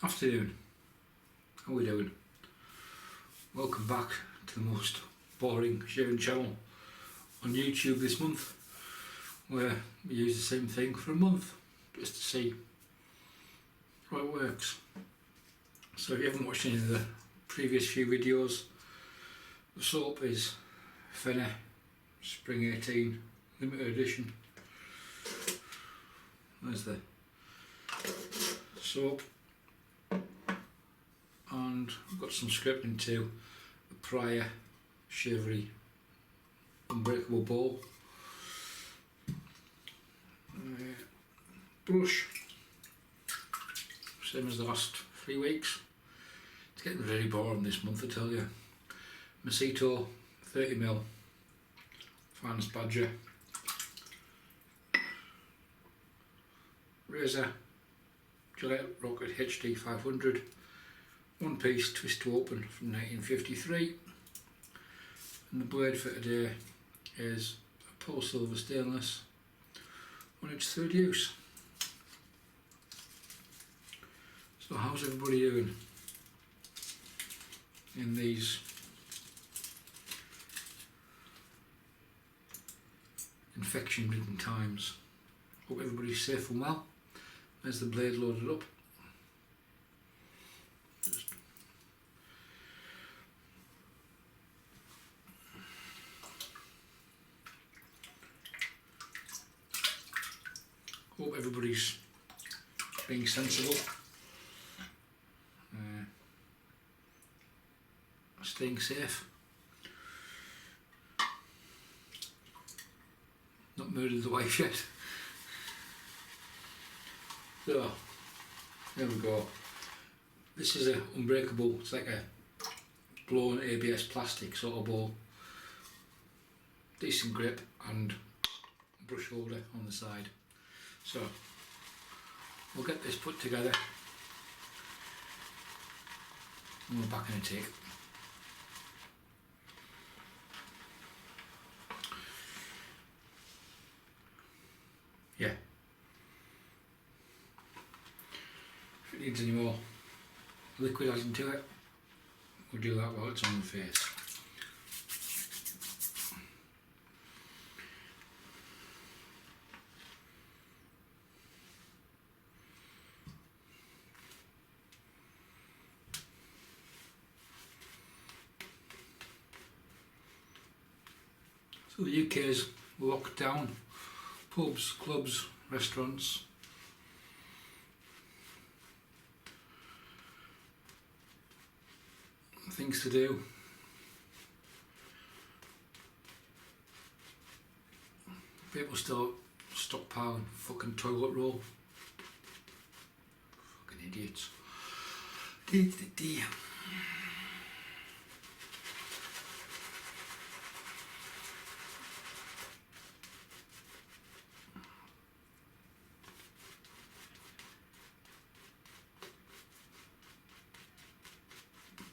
Afternoon, how are we doing? Welcome back to the most boring shaving channel on YouTube this month, where we use the same thing for a month just to see how it works. So if you haven't watched any of the previous few videos, the soap is Faena Spring 18 limited edition. There's the soap, and I've got some scripting to the prior Shavery Unbreakable bowl. Brush, same as the last 3 weeks. It's getting very boring this month, I tell you. Maseto 30mm Finest Badger. Razor Gillette Rocket HD 500, one piece twist to open from 1953, and the blade for today is a Pearl Silver Stainless on its third use. So how's everybody doing in these infection-ridden times? Hope everybody's safe and well. There's the blade loaded up. Hope everybody's being sensible, staying safe, not murdered the wife yet. So, there we go. This is a Unbreakable, it's like a blown ABS plastic sort of bowl. Decent grip and brush holder on the side. So, we'll get this put together and we're back in a tick. Yeah. If it needs any more liquid added to it, we'll do that while it's on the face. So the UK is locked down. Pubs, clubs, restaurants. Things to do. People still stockpiling fucking toilet roll. Fucking idiots.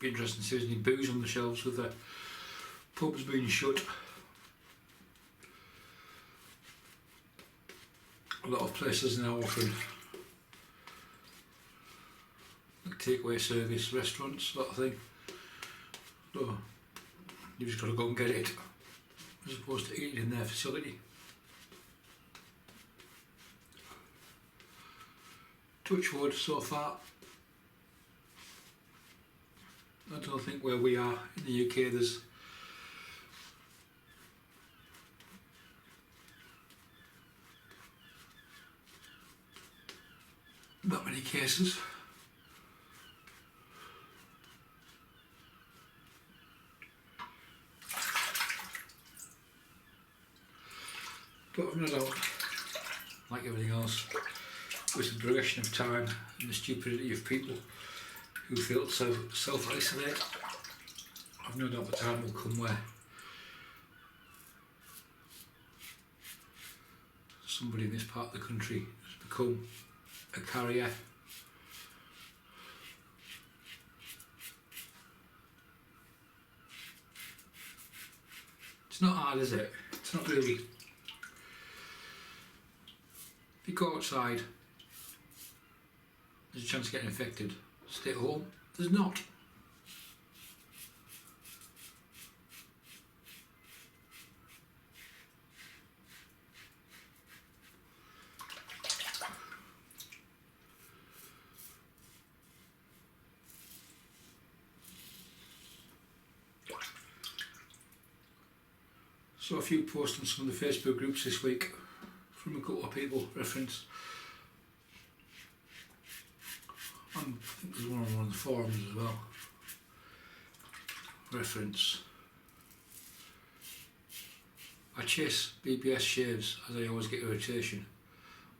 Be interesting to see if there's any booze on the shelves with the pubs being shut. A lot of places now offering like takeaway service, restaurants, sort of thing. So you've just got to go and get it as opposed to eat it in their facility. Touch wood, so far I don't think where we are in the UK there's that many cases. But I've no doubt, like everything else, with the progression of time and the stupidity of people who feel to self-isolate, I've no doubt the time will come where somebody in this part of the country has become a carrier. It's not hard, is it? It's not really. If you go outside, there's a chance of getting infected. stay at home. There's not. Saw a few posts on some of the Facebook groups this week from a couple of people, reference. I think there's one on the forums as well. Reference. I chase BBS shaves as I always get irritation.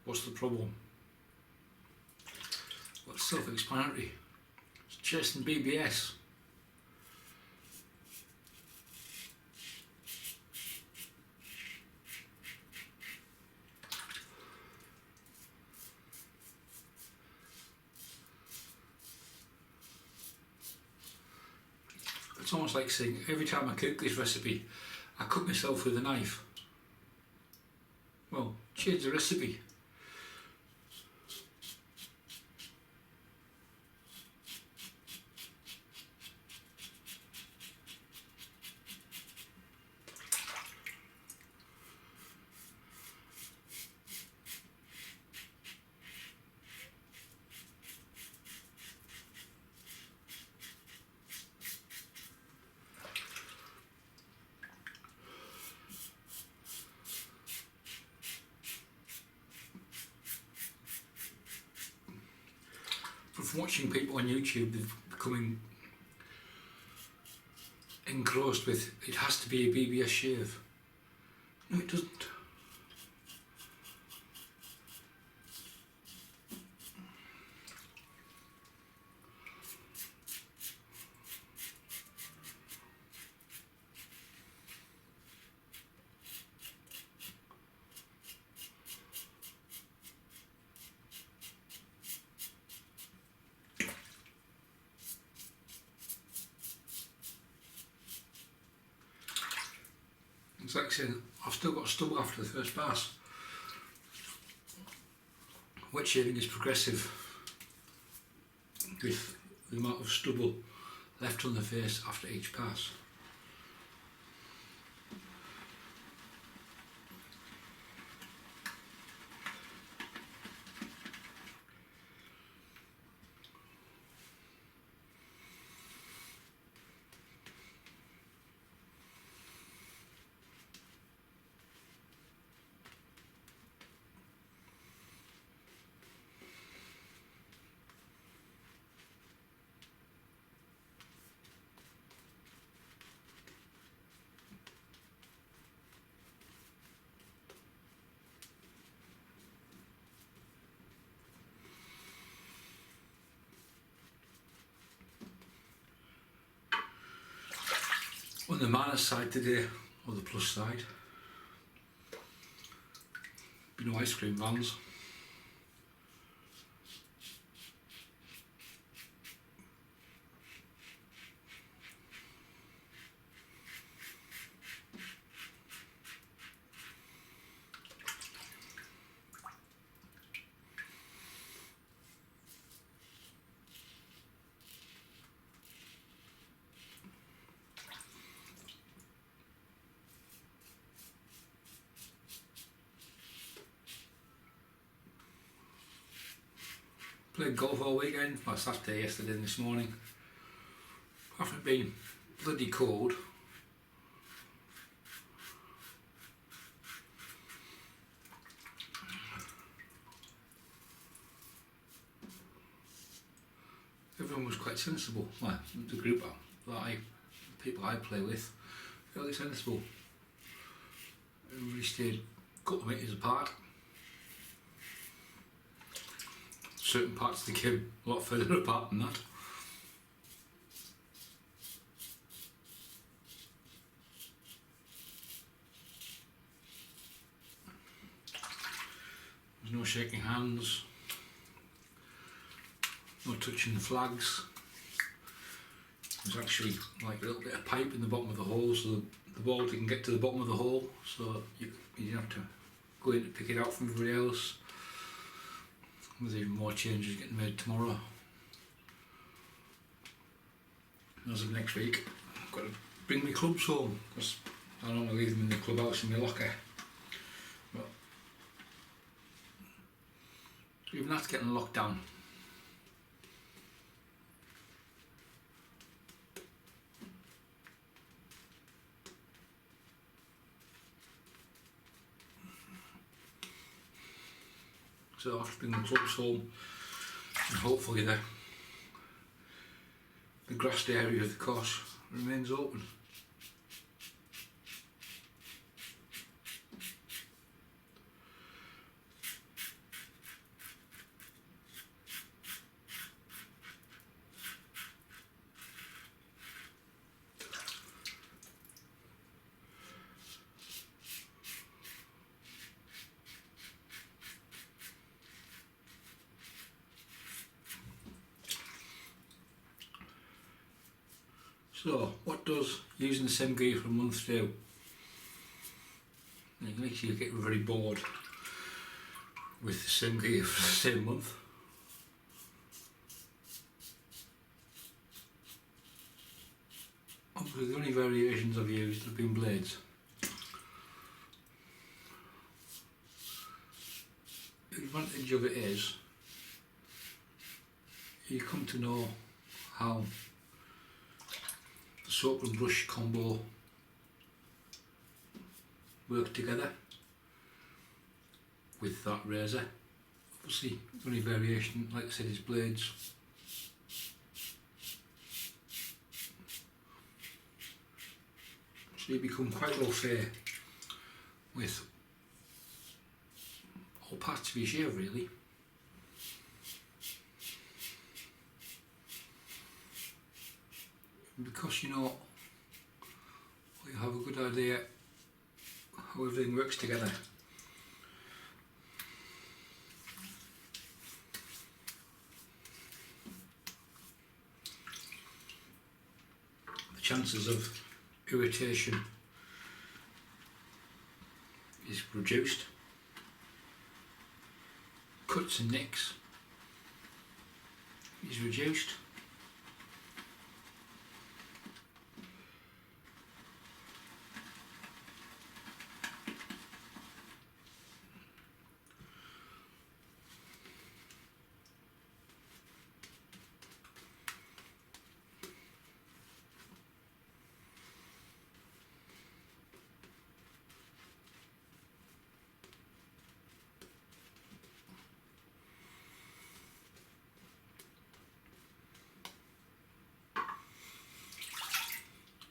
What's the problem? Well, it's self-explanatory. It's chasing BBS. It's almost like saying every time I cook this recipe, I cut myself with a knife. Well, change the recipe. From watching people on YouTube, they're becoming engrossed with it has to be a BBS shave. No, it doesn't. It's like saying, I've still got stubble after the first pass. Wet shaving is progressive with the amount of stubble left on the face after each pass. On the minus side today, or the plus side, be no ice cream vans. Played golf all weekend, well Saturday, yesterday and this morning. After it being bloody cold. Everyone was quite sensible. Well, the group the people I play with, fairly sensible. Everybody stayed a couple of metres apart. Certain parts of the game a lot further apart than that. There's no shaking hands, no touching the flags. There's actually like a little bit of pipe in the bottom of the hole so the ball didn't get to the bottom of the hole, so you didn't have to go in to pick it out from everybody else. There's even more changes getting made tomorrow. as of next week, I've got to bring my clubs home because I don't want to leave them in the clubhouse in my locker. But even that's getting locked down. So I have to bring the clubs home and hopefully the grassed area of the course remains open. So, what does using the same gear for a month do? It makes you get very bored with the same gear for the same month. Obviously the only variations I've used have been blades. The advantage of it is you come to know how the soap and brush combo work together with that razor. Obviously the only variation, like I said, is blades. So you become quite au fait with all parts of your shave really. Because you know, you have a good idea how everything works together. The chances of irritation is reduced. Cuts and nicks is reduced.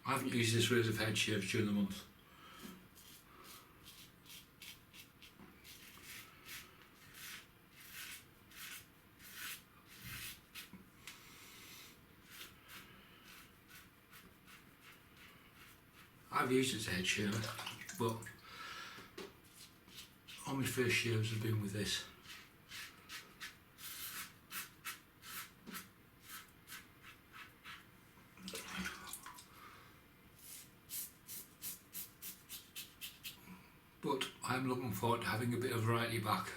I haven't used this razor for head shaves during the month. I've used it as a head shaver, but all my first shaves have been with this. But I'm looking forward to having a bit of variety back.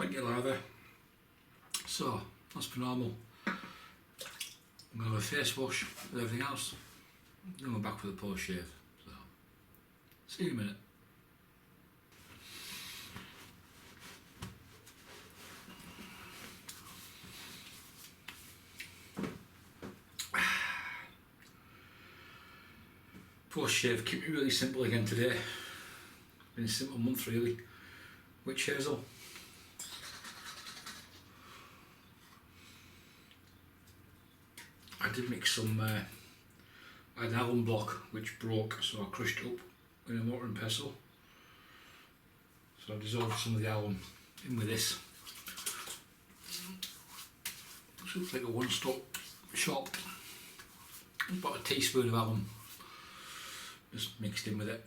like your lather. So that's for normal. I'm going to have a face wash with everything else. Then we're back with a post shave. So see you in a minute. Post shave, keep it really simple again today. Been a simple month really. Witch Hazel. I did mix some, I had an alum block which broke, so I crushed it up with a mortar and pestle. So I dissolved some of the alum in with this. This looks like a one-stop shop. About a teaspoon of alum. Just mixed in with it.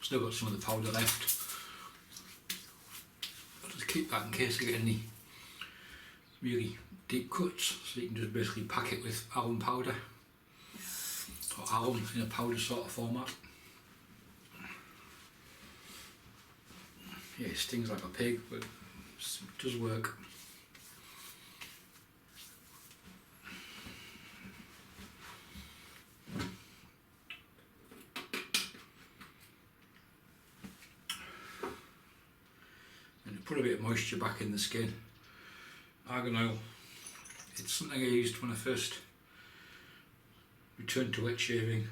Still got some of the powder left. I'll just keep that in case I get any really deep cuts, so you can just basically pack it with alum powder or alum in a powder sort of format. Yeah, it stings like a pig, but it does work. Put a bit of moisture back in the skin. Argon oil. It's something I used when I first returned to wet shaving.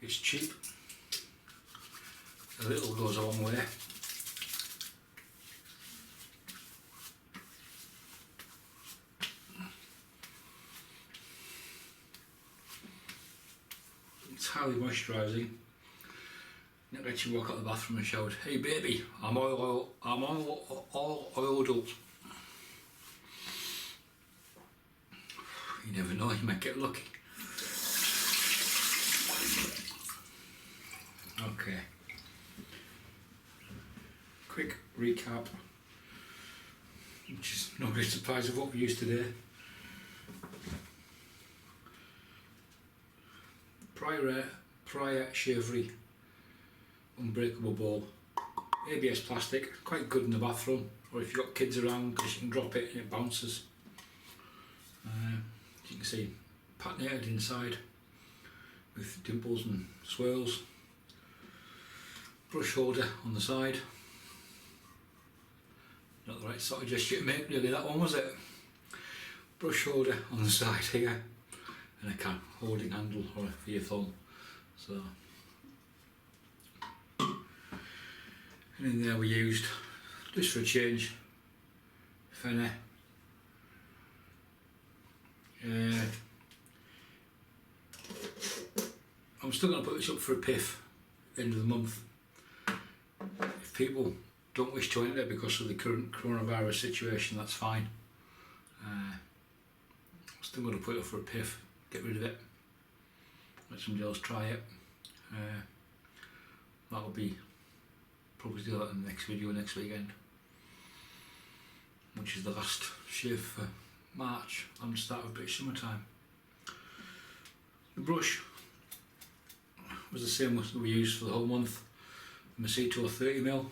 It's cheap. A little goes a long way. It's highly moisturising. It lets you walk out the bathroom and shout, "Hey baby, I'm all oiled up." You never know, you might get lucky. Okay. Quick recap, which is no great surprise of what we used today. Pereira Shavery Unbreakable bowl. ABS plastic, quite good in the bathroom, or if you've got kids around, because you can drop it and it bounces. As you can see, patinated inside with dimples and swirls. Brush holder on the side. Not the right sort of gesture to make really, that one, was it? Brush holder on the side here, and a holding handle or for your thumb. So, and in there we used, just for a change, Faena. I'm still going to put this up for a piff at the end of the month. If people don't wish to enter because of the current coronavirus situation, that's fine. I'm still going to put it up for a piff, get rid of it, let somebody else try it. That'll be probably do that in the next video next weekend, which is the last shave for March and the start of British summertime. The brush was the same as we used for the whole month. Maseto 30mm.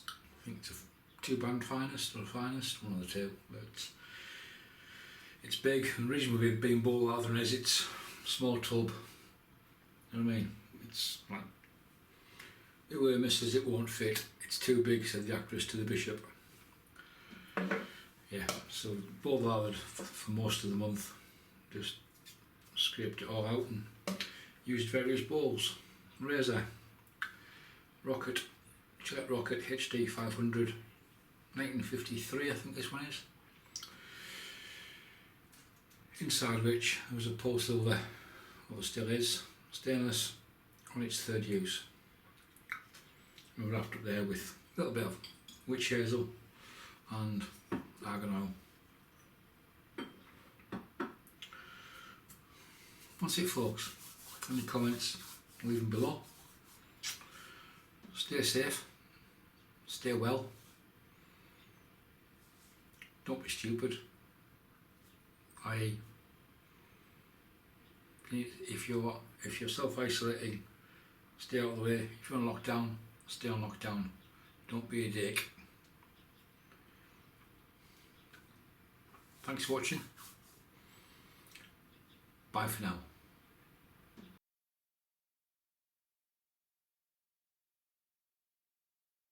I think it's a 2-band finest or finest, one of the two. But it's big, and the reason we've been bowl rather than is it's small tub. You know what I mean? It's like, it were misses, it won't fit. It's too big, said the actress to the bishop. Yeah, so bowl lathered for most of the month. Just scraped it all out and used various bowls. Razor, Rocket, Gillette Rocket HD 500, 1953 I think this one is. Inside which there was a pole silver, or still is, stainless, on its third use. And we're wrapped up there with a little bit of witch hazel and argon oil. That's it folks. Any comments, leave them below. Stay safe, stay well, don't be stupid, i.e. if you're self-isolating, stay out of the way. If you're on lockdown, stay on lockdown. Don't be a dick. Thanks for watching. Bye for now.